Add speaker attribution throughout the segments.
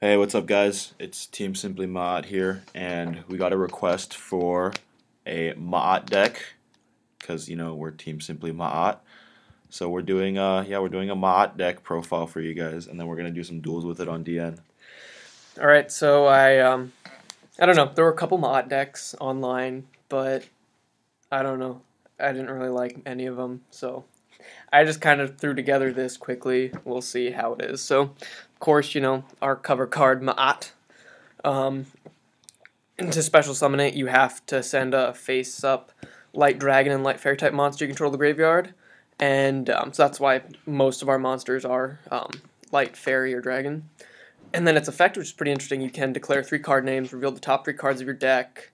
Speaker 1: Hey, what's up, guys? It's Team Simply Maat here, and we got a request for a Maat deck because we're Team Simply Maat. So we're doing a Maat deck profile for you guys, and then we're gonna do some duels with it on DN.
Speaker 2: All right, so I don't know. There were a couple mod decks online, but I don't know. I didn't really like any of them, so I just kind of threw together this quickly. We'll see how it is. So, of course, our cover card Ma'at. Um, and to special summon it, you have to send a face-up light dragon and light fairy type monster you control the graveyard, and so that's why most of our monsters are light fairy or dragon. And then its effect, which is pretty interesting, you can declare 3 card names, reveal the top 3 cards of your deck,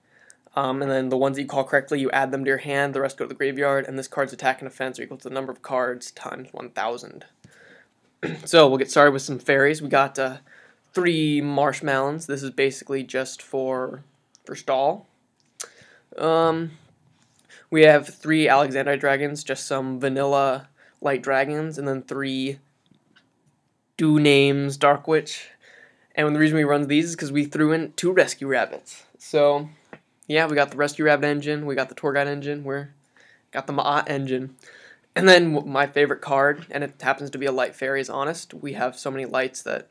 Speaker 2: and then the ones that you call correctly, you add them to your hand, the rest go to the graveyard, and this card's attack and defense are equal to the number of cards times 1,000. So we'll get started with some fairies. We got 3 marshmallows. This is basically just for stall. We have 3 Alexandrite dragons, just some vanilla light dragons, and then 3 Do Names Dark Witch. And the reason we run these is because we threw in 2 rescue rabbits. So, yeah, we got the rescue rabbit engine, we got the tour guide engine, we got the Ma'at engine. And then my favorite card, and it happens to be a light fairy, is Honest. We have so many lights that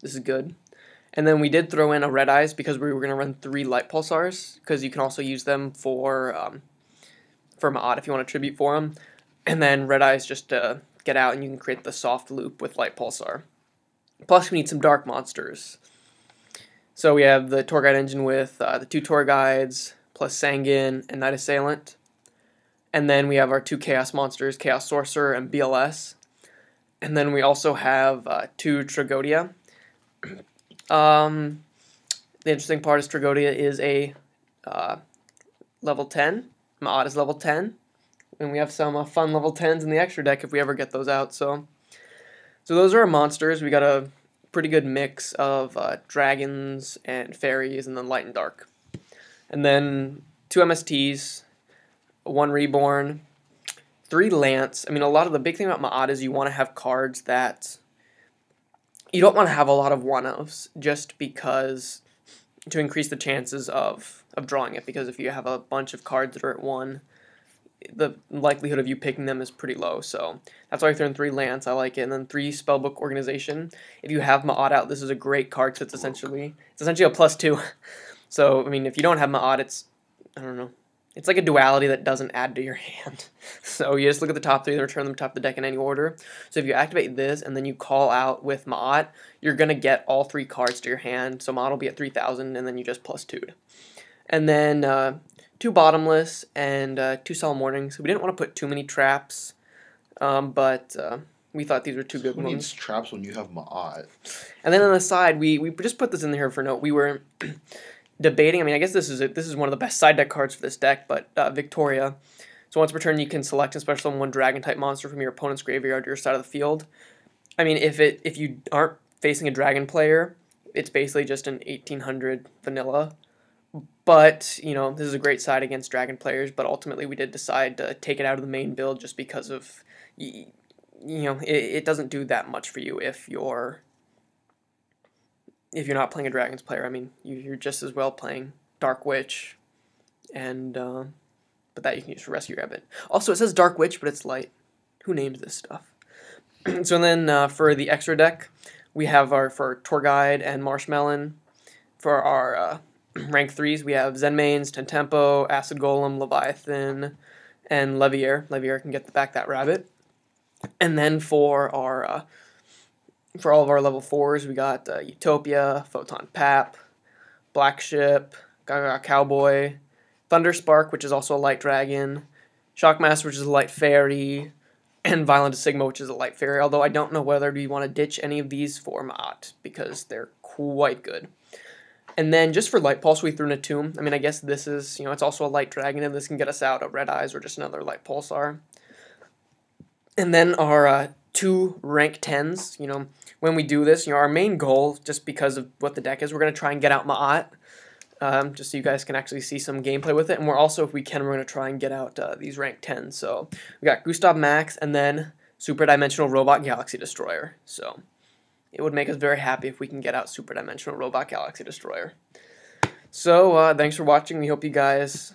Speaker 2: this is good. And then we did throw in a Red Eyes because we were going to run 3 light pulsars, because you can also use them for Ma'at if you want to tribute for them. And then Red Eyes just to get out, and you can create the soft loop with light pulsar. Plus, we need some dark monsters. So we have the tour guide engine with the 2 tour guides, plus Sangin and Night Assailant. And then we have our 2 chaos monsters, Chaos Sorcerer and BLS. And then we also have 2 Tragodia. The interesting part is Tragodia is a level 10. Ma'at is level 10. And we have some fun level 10s in the extra deck if we ever get those out. So those are our monsters. We got a pretty good mix of dragons and fairies, and then light and dark. And then 2 MSTs, 1 Reborn, 3 Lance. I mean, the big thing about Ma'at is you want to have cards that you don't want to have a lot of one-ofs, just because to increase the chances of drawing it. Because if you have a bunch of cards that are at 1, the likelihood of you picking them is pretty low, so that's why I threw in 3 Lance. I like it. And then 3 Spellbook Organization. If you have Ma'at out, this is a great card because it's essentially a +2. So I mean, if you don't have Ma'at, I don't know, it's like a duality that doesn't add to your hand. So you just look at the top 3 and return them top of the deck in any order. So if you activate this and then you call out with Ma'at, you're gonna get all 3 cards to your hand. So Ma'at will be at 3,000, and then you just +2'd. And then 2 Bottomless and 2 Solemn Warnings. We didn't want to put too many traps, but we thought these were 2 good
Speaker 1: Who
Speaker 2: ones.
Speaker 1: needs traps when you have Maat?
Speaker 2: And then on the side, we just put this in here for note. We were debating. I mean, I guess this is one of the best side deck cards for this deck, but Victoria. So once per turn, you can select and special summon 1 dragon type monster from your opponent's graveyard to your side of the field. I mean, if you aren't facing a dragon player, it's basically just an 1800 vanilla. But, this is a great side against dragon players, but ultimately we did decide to take it out of the main build just because of, it doesn't do that much for you if you're not playing a dragons player. I mean, you're just as well playing Dark Witch, and, but that you can use for Rescue Rabbit. Also, it says Dark Witch, but it's light. Who names this stuff? So then, for the extra deck, we have for Tour Guide and Marshmallow. For our, rank 3s, we have Zenmanes, Tentempo, Acid Golem, Leviathan, and Levier. Levier can get back that rabbit. And then for our for all of our level 4s, we got Utopia, Photon Pap, Black Ship, Gaga Cowboy, Thunderspark, which is also a light dragon, Shockmaster, which is a light fairy, and Violent Sigma, which is a light fairy. Although I don't know whether we want to ditch any of these for Ma'at, because they're quite good. And then just for Light Pulse, we threw in a Tomb. I mean, I guess this is, it's also a light dragon, and this can get us out a Red Eyes or just another Light Pulsar. And then our 2 rank 10s, when we do this, our main goal, just because of what the deck is, we're going to try and get out Ma'at, just so you guys can actually see some gameplay with it. And we're also, if we can, we're going to try and get out these rank 10s. So we got Gustav Max, and then Super Dimensional Robot Galaxy Destroyer. So it would make us very happy if we can get out Super Dimensional Robot Galaxy Destroyer. So, thanks for watching. We hope you guys,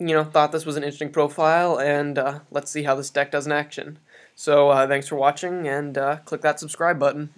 Speaker 2: thought this was an interesting profile, and let's see how this deck does in action. So, thanks for watching, and click that subscribe button.